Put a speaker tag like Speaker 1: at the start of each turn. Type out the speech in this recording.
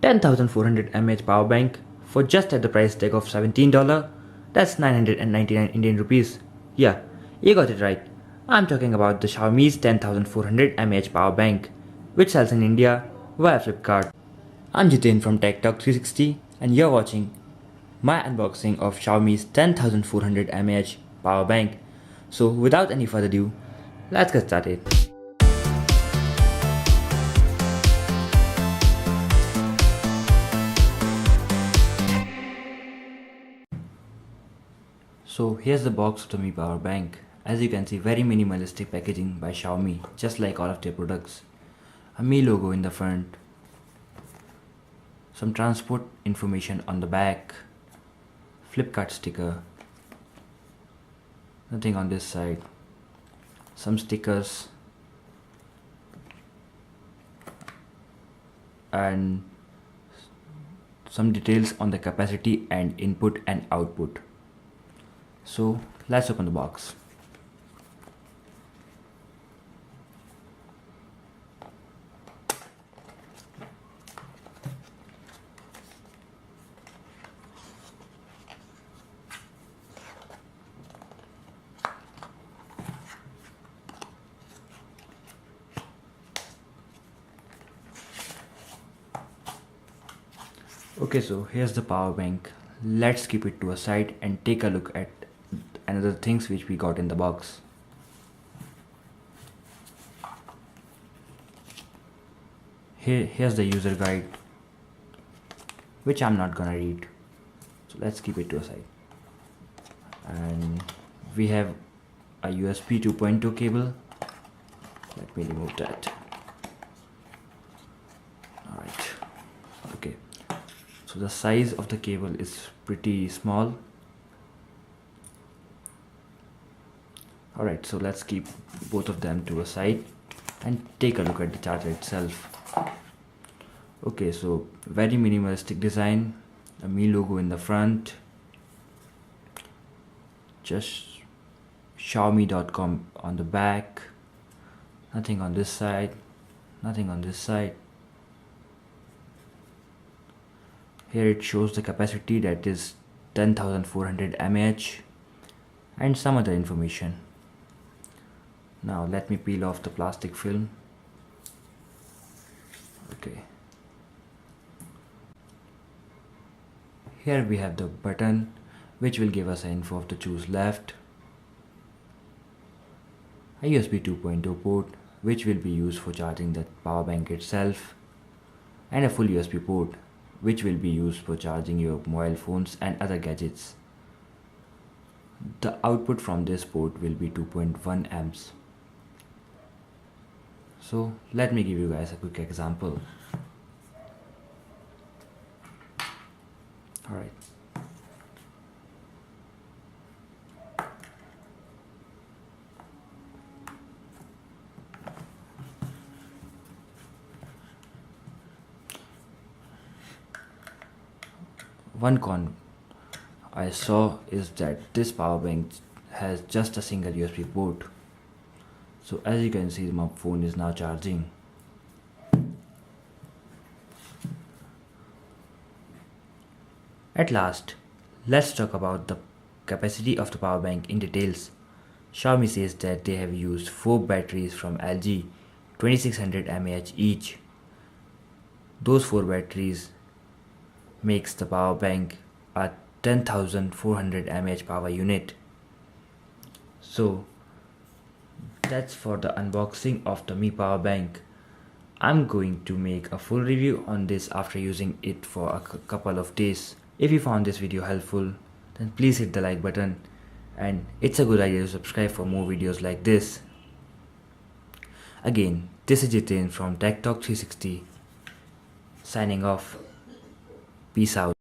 Speaker 1: 10,400 mAh power bank for just at the price tag of $17. That's 999 Indian rupees. Yeah, you got it right. I'm talking about the Xiaomi's 10,400 mAh power bank, which sells in India via Flipkart. I'm Jiten from Tech Talk 360 and you're watching my unboxing of Xiaomi's 10,400 mAh power bank. So without any further ado, let's get started. So here's the box of the Mah Powerbank. As you can see, very minimalistic packaging by Xiaomi, just like all of their products. A Mi logo in the front, some transport information on the back, Flipkart sticker, nothing on this side, some stickers, and some details on the capacity and input and output. So let's open the box. Okay, so here's the power bank. Let's keep it to a side and take a look at another things which we got in the box. Here's the user guide, which I'm not gonna read. So let's keep it to a side. And we have a USB 2.2 cable. Let me remove that. Alright. Okay. So the size of the cable is pretty small. Alright, so let's keep both of them to a side and take a look at the charger itself. Okay, so very minimalistic design, a Mi logo in the front, just Xiaomi.com on the back, nothing on this side, nothing on this side. Here it shows the capacity, that is 10,400 mAh, and some other information. Now let me peel off the plastic film. Okay. Here we have the button which will give us an info of the choose left, a USB 2.0 port which will be used for charging the power bank itself, and a full USB port which will be used for charging your mobile phones and other gadgets. The output from this port will be 2.1 amps. So let me give you guys a quick example. Alright. One con I saw is that this power bank has just a single USB port. So as you can see, my phone is now charging. At last, let's talk about the capacity of the power bank in details. Xiaomi says that they have used 4 batteries from LG 2600 mAh each. Those 4 batteries makes the power bank a 10,400 mAh power unit. So that's for the unboxing of the Mi Power Bank. I'm going to make a full review on this after using it for a couple of days. If you found this video helpful, then please hit the like button, and it's a good idea to subscribe for more videos like this. Again, this is Jiten from Tech Talk 360 signing off. Peace out.